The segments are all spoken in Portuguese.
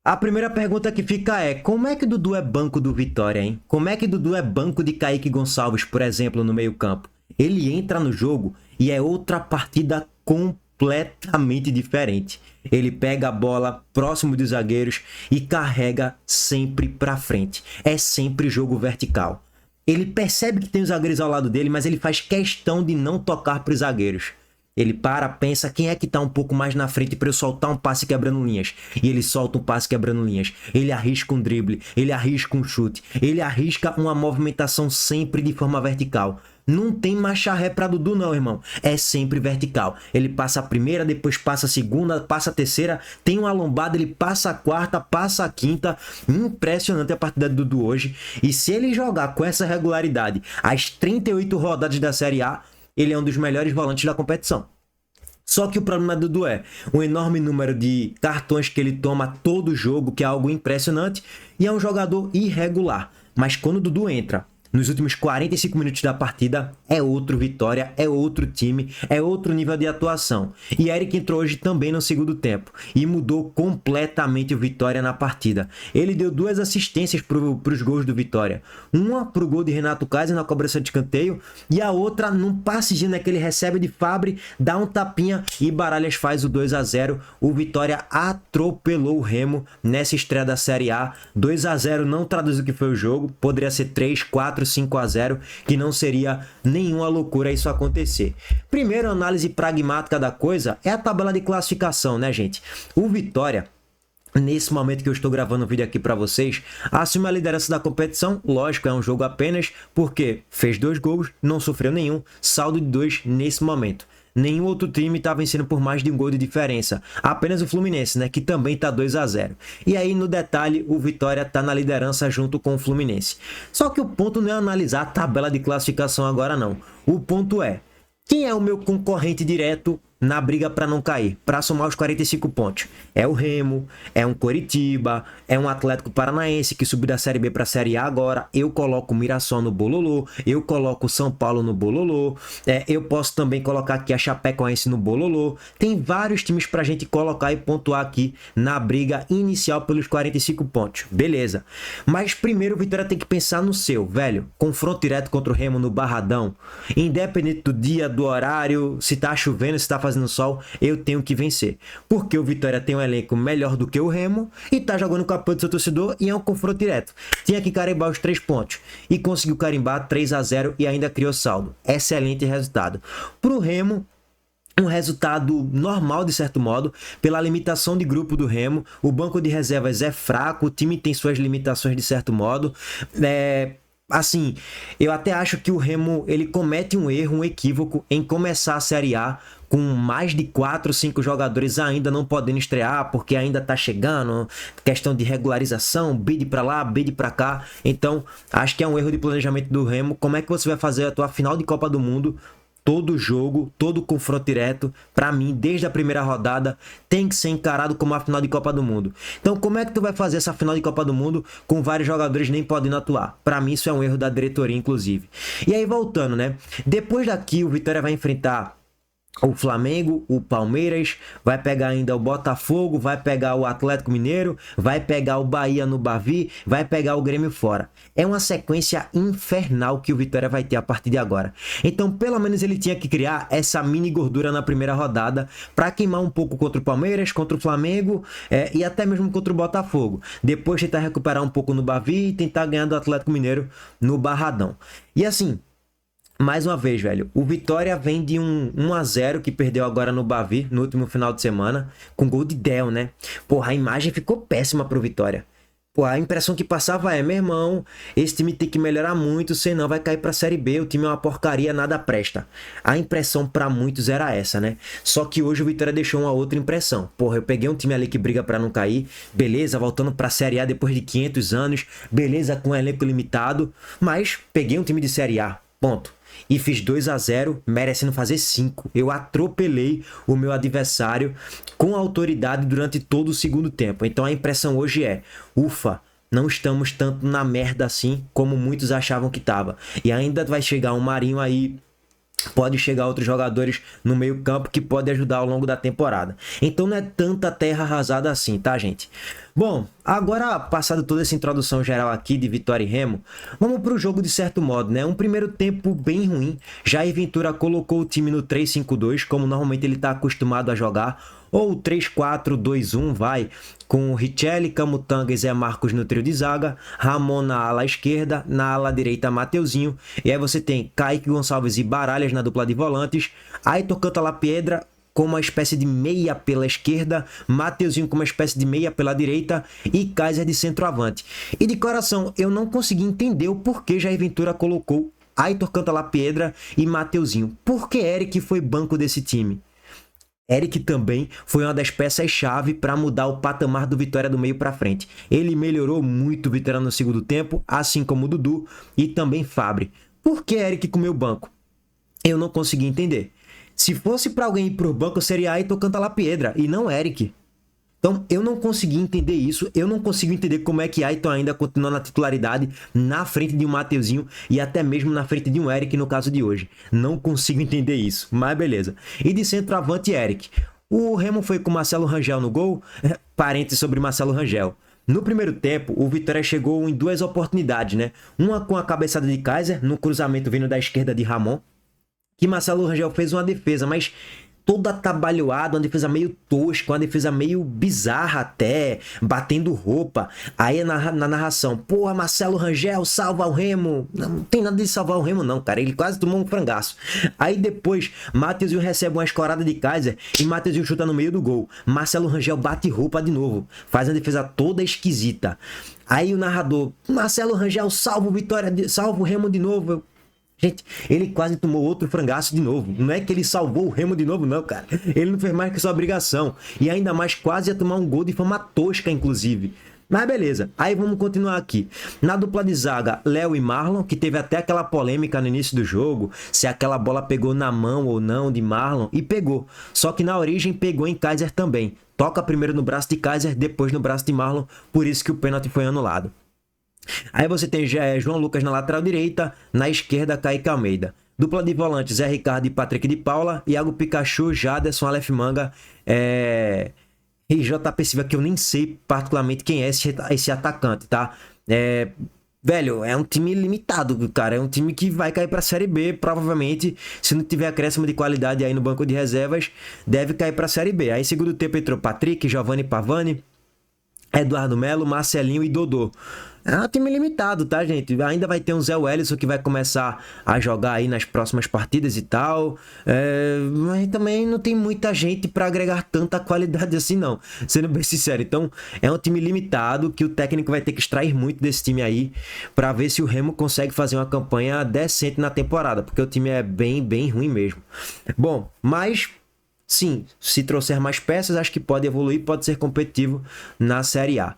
A primeira pergunta que fica é, como é que Dudu é banco do Vitória, hein? Como é que Dudu é banco de Kaique Gonçalves, por exemplo, no meio-campo? Ele entra no jogo e é outra partida completamente diferente. Ele pega a bola próximo dos zagueiros e carrega sempre para frente. É sempre jogo vertical. Ele percebe que tem os zagueiros ao lado dele, mas ele faz questão de não tocar para os zagueiros. Ele pensa quem é que tá um pouco mais na frente para eu soltar um passe quebrando linhas. E ele solta um passe quebrando linhas. Ele arrisca um drible, ele arrisca um chute, ele arrisca uma movimentação sempre de forma vertical. Não tem marcha ré pra Dudu não, irmão. É sempre vertical. Ele passa a primeira, depois passa a segunda, passa a terceira, tem uma lombada, ele passa a quarta, passa a quinta. Impressionante a partida do Dudu hoje. E se ele jogar com essa regularidade as 38 rodadas da Série A, ele é um dos melhores volantes da competição. Só que o problema do Dudu é o enorme número de cartões que ele toma todo jogo, que é algo impressionante, e é um jogador irregular. Mas quando o Dudu entra nos últimos 45 minutos da partida, é outro Vitória, é outro time, é outro nível de atuação. E Eric entrou hoje também no segundo tempo e mudou completamente o Vitória na partida. Ele deu 2 assistências para os gols do Vitória. Uma para o gol de Renato Kaiser na cobrança de escanteio e a outra num passezinho que ele recebe de Fabri, dá um tapinha e Baralhas faz o 2-0. O Vitória atropelou o Remo nessa estreia da Série A. 2-0 não traduz o que foi o jogo, poderia ser 3, 4, 5-0, que não seria nenhuma loucura isso acontecer. Primeiro, análise pragmática da coisa é a tabela de classificação, né, gente? O Vitória, nesse momento que eu estou gravando o vídeo aqui para vocês, assume a liderança da competição. Lógico, é um jogo apenas, porque fez 2 gols, não sofreu nenhum, saldo de 2 nesse momento. Nenhum outro time está vencendo por mais de um gol de diferença. Apenas o Fluminense, né, que também está 2-0. E aí, no detalhe, o Vitória está na liderança junto com o Fluminense. Só que o ponto não é analisar a tabela de classificação agora, não. O ponto é, quem é o meu concorrente direto na briga para não cair, para somar os 45 pontos? É o Remo, é um Coritiba, é um Atlético Paranaense que subiu da Série B para a Série A agora. Eu coloco o Mirassol no bololô, eu coloco o São Paulo no bololô, eu posso também colocar aqui a Chapecoense no bololô. Tem vários times para a gente colocar e pontuar aqui na briga inicial pelos 45 pontos, beleza. Mas primeiro o Vitória tem que pensar no seu, velho. Confronto direto contra o Remo no Barradão, independente do dia, do horário, se tá chovendo, se tá fazendo sol, eu tenho que vencer. Porque o Vitória tem um elenco melhor do que o Remo e tá jogando com a apoio do seu torcedor e é um confronto direto. Tinha que carimbar os 3 pontos e conseguiu carimbar 3-0 e ainda criou saldo. Excelente resultado. Pro Remo, um resultado normal de certo modo, pela limitação de grupo do Remo. O banco de reservas é fraco, o time tem suas limitações de certo modo. Assim, eu até acho que o Remo ele comete um erro, um equívoco em começar a Série A com mais de 4, 5 jogadores ainda não podendo estrear, porque ainda tá chegando, questão de regularização, bid para lá, bid para cá. Então, acho que é um erro de planejamento do Remo. Como é que você vai fazer a tua final de Copa do Mundo? Todo jogo, todo confronto direto, para mim, desde a primeira rodada, tem que ser encarado como a final de Copa do Mundo. Então, como é que tu vai fazer essa final de Copa do Mundo com vários jogadores nem podendo atuar? Para mim, isso é um erro da diretoria, inclusive. E aí, voltando, né? Depois daqui, o Vitória vai enfrentar o Flamengo, o Palmeiras, vai pegar ainda o Botafogo, vai pegar o Atlético Mineiro, vai pegar o Bahia no Bavi, vai pegar o Grêmio fora. É uma sequência infernal que o Vitória vai ter a partir de agora. Então, pelo menos ele tinha que criar essa mini gordura na primeira rodada para queimar um pouco contra o Palmeiras, contra o Flamengo e até mesmo contra o Botafogo. Depois tentar recuperar um pouco no Bavi e tentar ganhar do Atlético Mineiro no Barradão. E assim, mais uma vez, velho, o Vitória vem de um 1-0 que perdeu agora no Bavi, no último final de semana, com gol de Del, né? Porra, a imagem ficou péssima pro Vitória. Porra, a impressão que passava é, meu irmão, esse time tem que melhorar muito, senão vai cair pra Série B, o time é uma porcaria, nada presta. A impressão pra muitos era essa, né? Só que hoje o Vitória deixou uma outra impressão. Porra, eu peguei um time ali que briga pra não cair, beleza, voltando pra Série A depois de 500 anos, beleza, com um elenco limitado, mas peguei um time de Série A, ponto. E fiz 2-0, merecendo fazer 5. Eu atropelei o meu adversário com autoridade durante todo o segundo tempo. Então a impressão hoje é, ufa, não estamos tanto na merda assim como muitos achavam que tava. E ainda vai chegar um Marinho aí pode chegar outros jogadores no meio campo que pode ajudar ao longo da temporada. Então não é tanta terra arrasada assim, tá, gente? Bom, agora passado toda essa introdução geral aqui de Vitória e Remo, vamos para o jogo de certo modo, né? Um primeiro tempo bem ruim. Jair Ventura colocou o time no 3-5-2, como normalmente ele está acostumado a jogar, ou 3-4-2-1, vai, com Richelli, Camutanga e Zé Marcos no trio de zaga, Ramon na ala esquerda, na ala direita Mateuzinho, e aí você tem Kaique Gonçalves e Baralhas na dupla de volantes, Aitor Cantalapiedra com uma espécie de meia pela esquerda, Mateuzinho com uma espécie de meia pela direita e Kaiser de centroavante. E de coração, eu não consegui entender o porquê Jair Ventura colocou Aitor Cantalapiedra e Mateuzinho. Por que Eric foi banco desse time? Eric também foi uma das peças-chave para mudar o patamar do Vitória do meio para frente. Ele melhorou muito o Vitória no segundo tempo, assim como o Dudu e também Fabri. Por que Eric comeu banco? Eu não consegui entender. Se fosse para alguém ir pro banco, seria Aitor Cantalapiedra e não Eric. Então, eu não consegui entender isso. Eu não consigo entender como é que Aitor ainda continua na titularidade, na frente de um Mateuzinho e até mesmo na frente de um Eric no caso de hoje. Não consigo entender isso, mas beleza. E de centroavante, Eric. O Remo foi com Marcelo Rangel no gol. Parênteses sobre Marcelo Rangel. No primeiro tempo, o Vitória chegou em duas oportunidades, né? Uma com a cabeçada de Kaiser, no cruzamento vindo da esquerda de Ramon, que Marcelo Rangel fez uma defesa, mas toda atabalhoada, uma defesa meio tosca, uma defesa meio bizarra até, batendo roupa. Aí na narração, porra, Marcelo Rangel salva o Remo. Não tem nada de salvar o Remo não, cara, ele quase tomou um frangaço. Aí depois, Mateuzinho recebe uma escorada de Kaiser e Mateuzinho chuta no meio do gol. Marcelo Rangel bate roupa de novo, faz uma defesa toda esquisita. Aí o narrador, Marcelo Rangel salva o Vitória, salva o Remo de novo. Gente, ele quase tomou outro frangaço de novo. Não é que ele salvou o Remo de novo, não, cara. Ele não fez mais que sua obrigação. E ainda mais quase ia tomar um gol de forma tosca, inclusive. Mas beleza, aí vamos continuar aqui. Na dupla de zaga, Léo e Marlon, que teve até aquela polêmica no início do jogo, se aquela bola pegou na mão ou não de Marlon, e pegou. Só que na origem pegou em Kaiser também. Toca primeiro no braço de Kaiser, depois no braço de Marlon, por isso que o pênalti foi anulado. Aí você tem João Lucas na lateral direita, na esquerda Kaique Almeida. Dupla de volantes, Zé Ricardo e Patrick de Paula, Iago Pikachu, Jaderson, Aleph Manga e JP Silva, que eu nem sei particularmente quem é esse atacante, tá? Velho, é um time limitado, cara. É um time que vai cair pra Série B, provavelmente. Se não tiver acréscimo de qualidade aí no banco de reservas, deve cair pra Série B. Aí segundo tempo entrou Patrick, Giovanni Pavani, Eduardo Melo, Marcelinho e Dodô. É um time limitado, tá, gente? Ainda vai ter um Zé Wellison que vai começar a jogar aí nas próximas partidas e tal. Mas também não tem muita gente para agregar tanta qualidade assim, não. Sendo bem sincero. Então, é um time limitado que o técnico vai ter que extrair muito desse time aí para ver se o Remo consegue fazer uma campanha decente na temporada, porque o time é bem, bem ruim mesmo. Bom, mas sim, se trouxer mais peças, acho que pode evoluir, pode ser competitivo na Série A.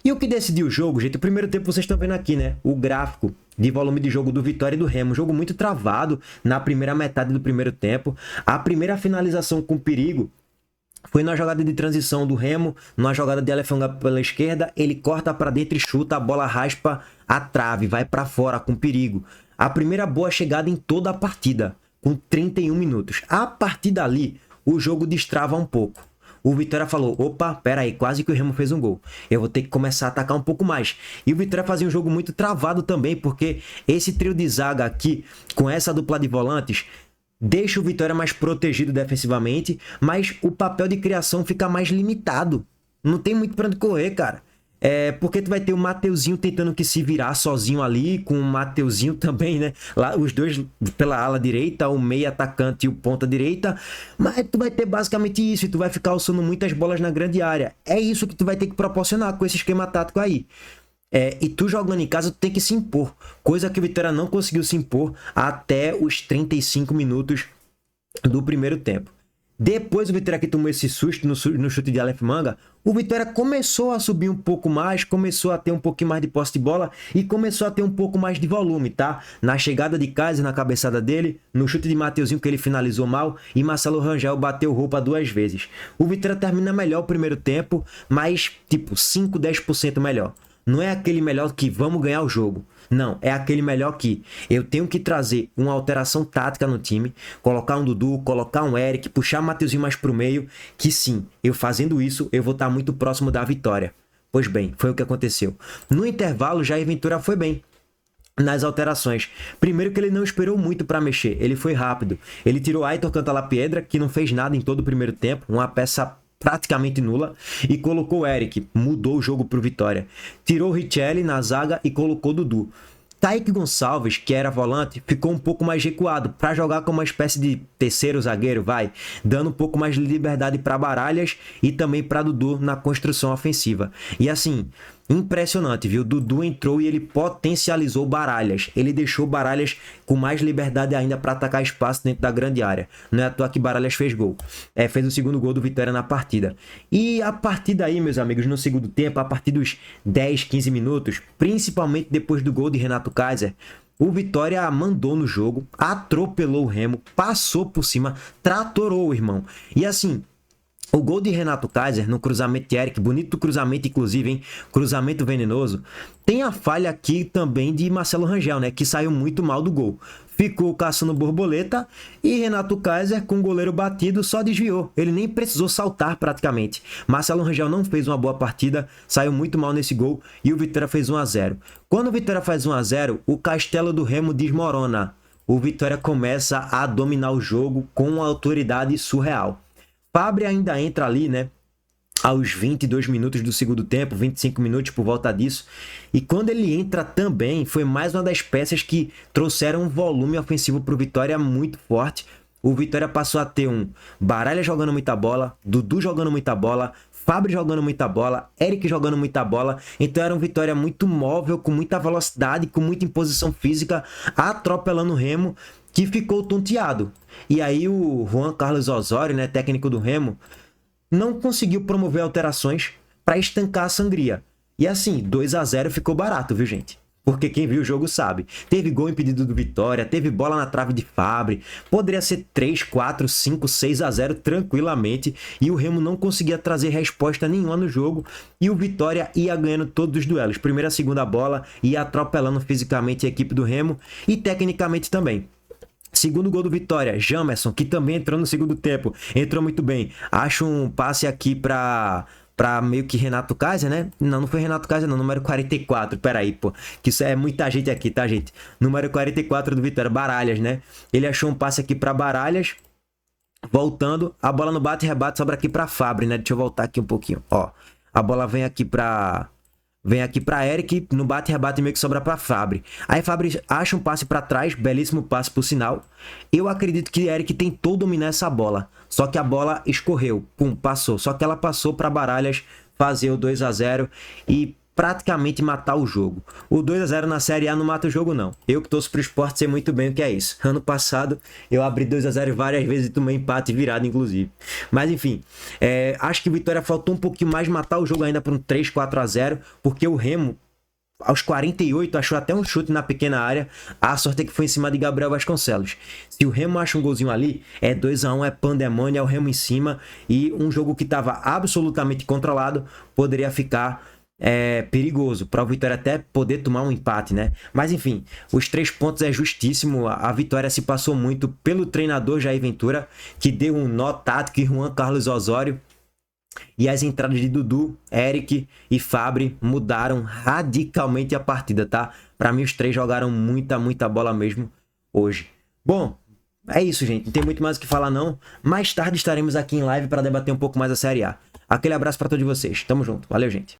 E o que decidiu o jogo, gente? O primeiro tempo vocês estão vendo aqui, né? O gráfico de volume de jogo do Vitória e do Remo. Jogo muito travado na primeira metade do primeiro tempo. A primeira finalização com perigo foi na jogada de transição do Remo, numa jogada de Aleph Manga pela esquerda. Ele corta para dentro e chuta, a bola raspa a trave, vai para fora com perigo. A primeira boa chegada em toda a partida, com 31 minutos. A partir dali, o jogo destrava um pouco. O Vitória falou, opa, peraí, quase que o Remo fez um gol. Eu vou ter que começar a atacar um pouco mais. E o Vitória fazia um jogo muito travado também, porque esse trio de zaga aqui, com essa dupla de volantes, deixa o Vitória mais protegido defensivamente, mas o papel de criação fica mais limitado. Não tem muito pra onde correr, cara. Porque tu vai ter o Mateuzinho tentando que se virar sozinho ali, com o Mateuzinho também, né? Lá, os dois pela ala direita, o meio atacante e o ponta direita. Mas tu vai ter basicamente isso, e tu vai ficar alçando muitas bolas na grande área. É isso que tu vai ter que proporcionar com esse esquema tático aí. E tu jogando em casa, tu tem que se impor. Coisa que o Vitória não conseguiu se impor até os 35 minutos do primeiro tempo. Depois o Vitória aqui tomou esse susto no chute de Aleph Manga. O Vitória começou a subir um pouco mais, começou a ter um pouquinho mais de posse de bola e começou a ter um pouco mais de volume, tá? Na chegada de Kaiser, na cabeçada dele, no chute de Mateuzinho que ele finalizou mal e Marcelo Rangel bateu roupa 2 vezes. O Vitória termina melhor o primeiro tempo, mas tipo 5, 10% melhor. Não é aquele melhor que vamos ganhar o jogo. Não, é aquele melhor que eu tenho que trazer uma alteração tática no time, colocar um Dudu, colocar um Eric, puxar o Mateuzinho mais pro meio, que sim, eu fazendo isso, eu vou estar muito próximo da vitória. Pois bem, foi o que aconteceu. No intervalo, Jair Ventura foi bem nas alterações. Primeiro que ele não esperou muito para mexer, ele foi rápido. Ele tirou Aitor Cantalapiedra, que não fez nada em todo o primeiro tempo, uma peça praticamente nula, e colocou o Eric, mudou o jogo pro Vitória. Tirou o Richelli na zaga e colocou o Dudu. Kaique Gonçalves, que era volante, ficou um pouco mais recuado para jogar como uma espécie de terceiro zagueiro, dando um pouco mais de liberdade para Baralhas e também para Dudu na construção ofensiva. E assim, impressionante, viu? Dudu entrou e ele potencializou Baralhas. Ele deixou Baralhas com mais liberdade ainda para atacar espaço dentro da grande área. Não é à toa que Baralhas fez gol. Fez o segundo gol do Vitória na partida. E a partir daí, meus amigos, no segundo tempo, a partir dos 10, 15 minutos, principalmente depois do gol de Renato Kaiser, o Vitória mandou no jogo, atropelou o Remo, passou por cima, tratorou o irmão. E assim, o gol de Renato Kaiser no cruzamento de Eric, bonito cruzamento inclusive, hein? Cruzamento venenoso. Tem a falha aqui também de Marcelo Rangel, né? Que saiu muito mal do gol. Ficou caçando borboleta e Renato Kaiser, com o goleiro batido, só desviou. Ele nem precisou saltar praticamente. Marcelo Rangel não fez uma boa partida, saiu muito mal nesse gol e o Vitória fez 1 a 0. Quando o Vitória faz 1 a 0, o castelo do Remo desmorona. O Vitória começa a dominar o jogo com uma autoridade surreal. Fábio ainda entra ali, né? Aos 22 minutos do segundo tempo, 25 minutos por volta disso. E quando ele entra também, foi mais uma das peças que trouxeram um volume ofensivo para o Vitória muito forte. O Vitória passou a ter um Baralha jogando muita bola, Dudu jogando muita bola, Fábio jogando muita bola, Eric jogando muita bola. Então era um Vitória muito móvel, com muita velocidade, com muita imposição física, atropelando o Remo, que ficou tonteado. E aí o Juan Carlos Osório, né, técnico do Remo, não conseguiu promover alterações para estancar a sangria. E assim, 2 a 0 ficou barato, viu, gente? Porque quem viu o jogo sabe. Teve gol impedido do Vitória, teve bola na trave de Fábio, poderia ser 3, 4, 5, 6 a 0 tranquilamente, e o Remo não conseguia trazer resposta nenhuma no jogo, e o Vitória ia ganhando todos os duelos. Primeira, segunda bola, ia atropelando fisicamente a equipe do Remo, e tecnicamente também. Segundo gol do Vitória, Jamerson, que também entrou no segundo tempo, entrou muito bem. Acho um passe aqui para meio que Renato Kaiser, né? Não foi Renato Kaiser não, número 44, peraí, pô. Que isso é muita gente aqui, tá, gente? Número 44 do Vitória, Baralhas, né? Ele achou um passe aqui para Baralhas, voltando, a bola no bate e rebate, sobra aqui para Fábio, né? Deixa eu voltar aqui um pouquinho, ó. A bola vem aqui para Eric, no bate e rebate meio que sobra para Fábio. Aí Fábio acha um passe para trás, belíssimo passe por sinal. Eu acredito que Eric tentou dominar essa bola, só que a bola escorreu, pum, passou. Só que ela passou para Baralhas fazer o 2 a 0 e praticamente matar o jogo. O 2 a 0 na Série A não mata o jogo, não. Eu que torço pro Sport sei muito bem o que é isso. Ano passado eu abri 2 a 0 várias vezes e tomei empate virado, inclusive. Mas enfim, acho que o Vitória faltou um pouquinho mais matar o jogo ainda para um 3, 4 a 0, porque o Remo, aos 48, achou até um chute na pequena área. A sorte é que foi em cima de Gabriel Vasconcelos. Se o Remo acha um golzinho ali, é 2 a 1, é pandemônio, é o Remo em cima, e um jogo que estava absolutamente controlado poderia ficar perigoso para o Vitória até poder tomar um empate, né? Mas enfim, os 3 pontos é justíssimo. A Vitória se passou muito pelo treinador Jair Ventura, que deu um nó tático em Juan Carlos Osório, e as entradas de Dudu, Eric e Fábio mudaram radicalmente a partida, tá? Para mim os 3 jogaram muita bola mesmo hoje. Bom, é isso, gente. Não tem muito mais o que falar, não. Mais tarde estaremos aqui em live para debater um pouco mais a Série A. Aquele abraço para todos vocês. Tamo junto. Valeu, gente.